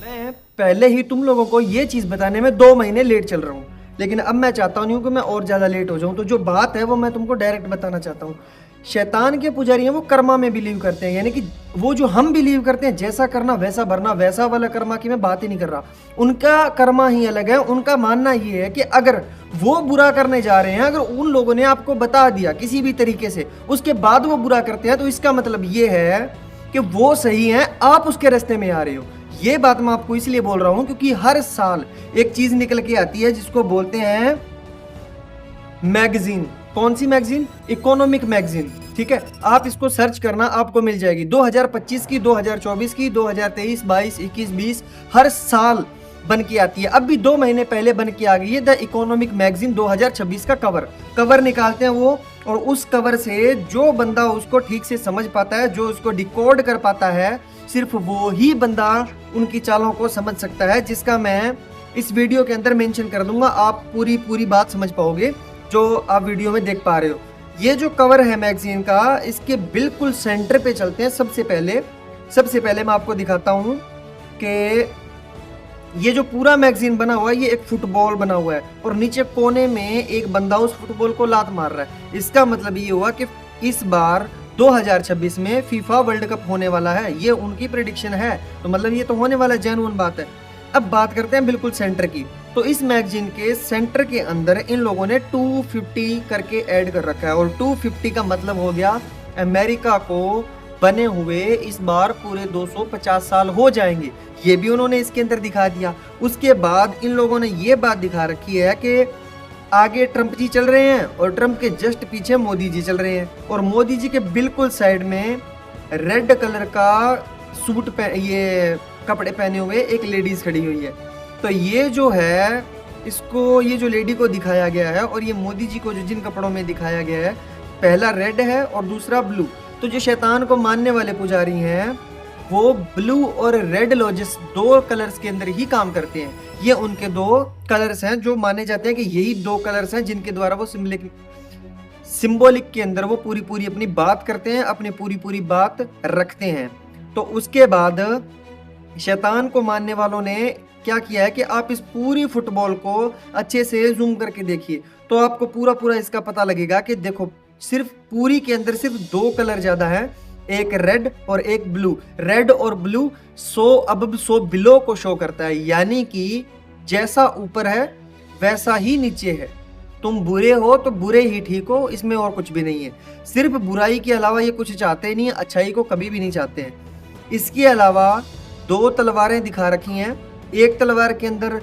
मैं पहले ही तुम लोगों को ये चीज़ बताने में 2 महीने लेट चल रहा हूँ, लेकिन अब मैं चाहता नहीं हूँ कि मैं और ज़्यादा लेट हो जाऊँ। तो जो बात है वो मैं तुमको डायरेक्ट बताना चाहता हूँ। शैतान के पुजारी हैं वो कर्मा में बिलीव करते हैं, यानी कि वो जो हम बिलीव करते हैं जैसा करना वैसा भरना, वैसा वाला कर्मा की मैं बात ही नहीं कर रहा। उनका कर्मा ही अलग है। उनका मानना ये है कि अगर वो बुरा करने जा रहे हैं, अगर उन लोगों ने आपको बता दिया किसी भी तरीके से, उसके बाद वो बुरा करते हैं, तो इसका मतलब ये है कि वो सही हैं, आप उसके रास्ते में आ रहे हो। ये बात मैं आपको इसलिए बोल रहा हूं क्योंकि हर साल एक चीज निकल के आती है जिसको बोलते हैं मैगजीन। कौन सी मैगजीन? Economic magazine. ठीक है, आप इसको सर्च करना, आपको मिल जाएगी 2025 की, 2024 की, 2023, 22, 21, 20 हर साल बन के आती है। अब भी 2 महीने पहले बन के आ गई है द इकोनॉमिक मैगजीन 2026 का कवर निकालते हैं वो, और उस कवर से जो बंदा उसको ठीक से समझ पाता है, जो उसको डिकोड कर पाता है, सिर्फ वो ही बंदा उनकी चालों को समझ सकता है, जिसका मैं इस वीडियो के अंदर मेंशन कर दूंगा। आप पूरी बात समझ पाओगे जो आप वीडियो में देख पा रहे हो। ये जो कवर है मैगजीन का, इसके बिल्कुल सेंटर पे चलते हैं। सबसे पहले मैं आपको दिखाता हूँ कि ये जो पूरा मैगजीन बना हुआ है, ये एक फुटबॉल बना हुआ है और नीचे कोने में एक बंदा उस फुटबॉल को लात मार रहा है। इसका मतलब ये हुआ कि इस बार 2026 में फीफा वर्ल्ड कप होने वाला है। ये उनकी प्रेडिक्शन है, तो मतलब ये तो होने वाला जेन्युइन बात है। अब बात करते हैं बिल्कुल सेंटर की। तो इस मैगजीन के सेंटर के अंदर इन लोगों ने 250 करके ऐड कर रखा है, और 250 का मतलब हो गया अमेरिका को बने हुए इस बार पूरे 250 साल हो जाएंगे। ये भी उन्होंने इसके अंदर दिखा दिया। उसके बाद इन लोगों ने ये बात दिखा रखी है कि आगे ट्रंप जी चल रहे हैं और ट्रंप के जस्ट पीछे मोदी जी चल रहे हैं, और मोदी जी के बिल्कुल साइड में रेड कलर का सूट ये कपड़े पहने हुए एक लेडीज खड़ी हुई है। तो ये जो है, इसको ये जो लेडी को दिखाया गया है और ये मोदी जी को जो जिन कपड़ों में दिखाया गया है, पहला रेड है और दूसरा ब्लू। तो जो शैतान को मानने वाले पुजारी हैं वो ब्लू और रेड लॉजिस 2 कलर्स के अंदर ही काम करते हैं। ये उनके 2 कलर्स हैं जो माने जाते हैं कि यही 2 कलर्स हैं जिनके द्वारा वो सिंबॉलिक के अंदर वो पूरी अपनी बात करते हैं, अपनी पूरी बात रखते हैं। तो उसके बाद शैतान को मानने वालों ने क्या किया है कि आप इस पूरी फुटबॉल को अच्छे से जूम करके देखिए, तो आपको पूरा इसका पता लगेगा कि देखो, सिर्फ पूरी के अंदर सिर्फ 2 कलर ज्यादा है, एक रेड और एक ब्लू। रेड और ब्लू 100 अबब 100 बिलो को शो करता है, यानी कि जैसा ऊपर है वैसा ही नीचे है। तुम बुरे हो तो बुरे ही ठीक हो, इसमें और कुछ भी नहीं है। सिर्फ बुराई के अलावा ये कुछ चाहते ही नहीं है, अच्छाई को कभी भी नहीं चाहते हैं। इसके अलावा 2 तलवारें दिखा रखी हैं। एक तलवार के अंदर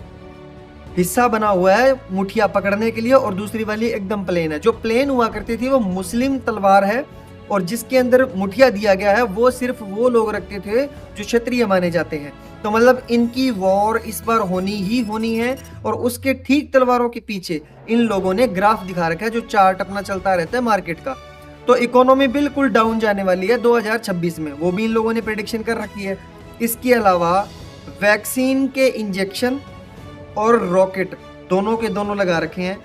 हिस्सा बना हुआ है मुठिया पकड़ने के लिए, और दूसरी वाली एकदम प्लेन है। जो प्लेन हुआ करती थी वो मुस्लिम तलवार है, और जिसके अंदर मुठिया दिया गया है वो सिर्फ वो लोग रखते थे जो क्षत्रिय माने जाते हैं। तो मतलब इनकी वॉर इस बार होनी ही होनी है। और उसके ठीक तलवारों के पीछे इन लोगों ने ग्राफ दिखा रखा है, जो चार्ट अपना चलता रहता है मार्केट का। तो इकोनॉमी बिल्कुल डाउन जाने वाली है 2026 में, वो भी इन लोगों ने प्रेडिक्शन कर रखी है। इसके अलावा वैक्सीन के इंजेक्शन और रॉकेट दोनों के दोनों लगा रखे हैं।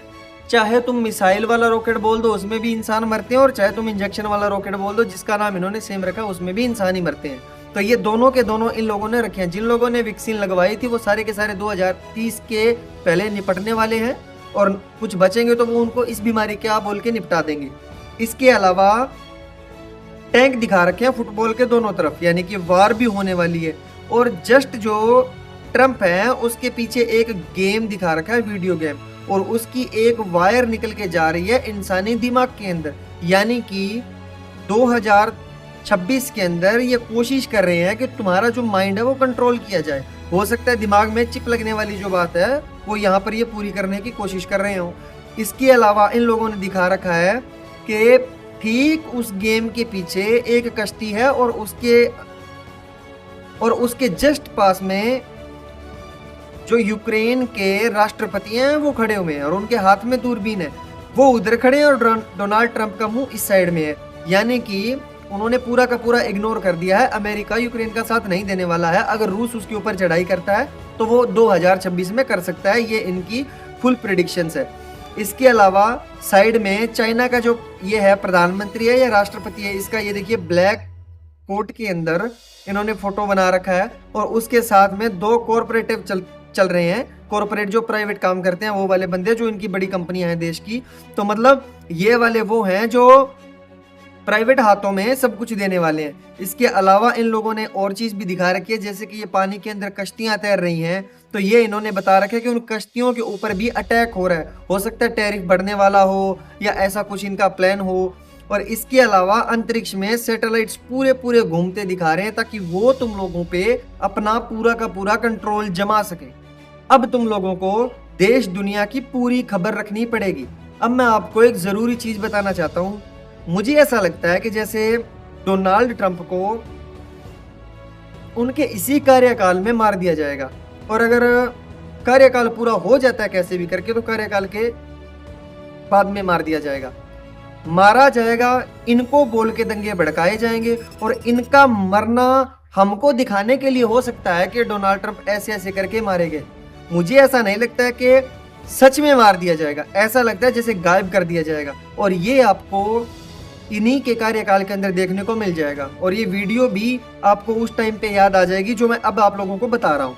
चाहे तुम मिसाइल वाला रॉकेट बोल दो, उसमें भी इंसान मरते हैं, और चाहे तुम इंजेक्शन वाला रॉकेट बोल दो, जिसका नाम इन्होंने सेम रखा, उसमें भी इंसान ही मरते हैं। तो ये दोनों के दोनों इन लोगों ने रखे हैं। जिन लोगों ने वैक्सीन लगवाई थी वो सारे के सारे 2030 के पहले निपटने वाले हैं, और कुछ बचेंगे तो वो उनको इस बीमारी के आप बोल के निपटा देंगे। इसके अलावा टैंक दिखा रखे हैं फुटबॉल के दोनों तरफ, यानी कि वार भी होने वाली है। और जस्ट जो ट्रंप है उसके पीछे एक गेम दिखा रखा है, वीडियो गेम, और उसकी एक वायर निकल के जा रही है इंसानी दिमाग के अंदर। यानी कि 2026 के अंदर ये कोशिश कर रहे हैं कि तुम्हारा जो माइंड है वो कंट्रोल किया जाए। हो सकता है दिमाग में चिप लगने वाली जो बात है वो यहाँ पर ये पूरी करने की कोशिश कर रहे हो। इसके अलावा इन लोगों ने दिखा रखा है कि ठीक उस गेम के पीछे एक कश्ती है, और उसके जस्ट पास में जो यूक्रेन के राष्ट्रपति हैं वो खड़े हुए हैं, और उनके हाथ में दूरबीन है। वो उधर खड़े हैं और डोनाल्ड ट्रंप का मुंह इस साइड में है। यानी कि उन्होंने पूरा का पूरा इग्नोर कर दिया है, अमेरिका यूक्रेन का साथ नहीं देने वाला है। अगर रूस उसके ऊपर चढ़ाई करता है तो वो 2026 में कर सकता है। ये इनकी फुल प्रेडिक्शंस है। इसके अलावा साइड में चाइना का जो ये है प्रधानमंत्री है या राष्ट्रपति है, इसका ये देखिए ब्लैक कोर्ट के अंदर इन्होंने फोटो बना रखा है और उसके साथ में 2 कॉरपोरेटिव चल रहे हैं। कॉरपोरेट जो प्राइवेट काम करते हैं वो वाले बंदे, जो इनकी बड़ी कंपनियां हैं देश की। तो मतलब ये वाले वो हैं जो प्राइवेट हाथों में सब कुछ देने वाले हैं। इसके अलावा इन लोगों ने और चीज भी दिखा रखी है, जैसे कि ये पानी के अंदर कश्तियां तैर रही हैं, तो ये इन्होंने बता रखा है कि उन कश्तियों के ऊपर भी अटैक हो रहा है। हो सकता है टैरिफ बढ़ने वाला हो या ऐसा कुछ इनका प्लान हो। और इसके अलावा अंतरिक्ष में सैटेलाइट्स पूरे पूरे घूमते दिखा रहे हैं ताकि वो तुम लोगों पे अपना पूरा का पूरा कंट्रोल जमा सके। अब तुम लोगों को देश दुनिया की पूरी खबर रखनी पड़ेगी। अब मैं आपको एक जरूरी चीज बताना चाहता हूँ। मुझे ऐसा लगता है कि जैसे डोनाल्ड ट्रंप को उनके इसी कार्यकाल में मार दिया जाएगा, और अगर कार्यकाल पूरा हो जाता है कैसे भी करके तो कार्यकाल के बाद में मार दिया जाएगा, मारा जाएगा। इनको बोल के दंगे भड़काए जाएंगे और इनका मरना हमको दिखाने के लिए हो सकता है कि डोनाल्ड ट्रंप ऐसे ऐसे करके मारे गए। मुझे ऐसा नहीं लगता है कि सच में मार दिया जाएगा, ऐसा लगता है जैसे गायब कर दिया जाएगा। और ये आपको इन्हीं के कार्यकाल के अंदर देखने को मिल जाएगा। और ये वीडियो भी आपको उस टाइम पे याद आ जाएगी जो मैं अब आप लोगों को बता रहा हूँ।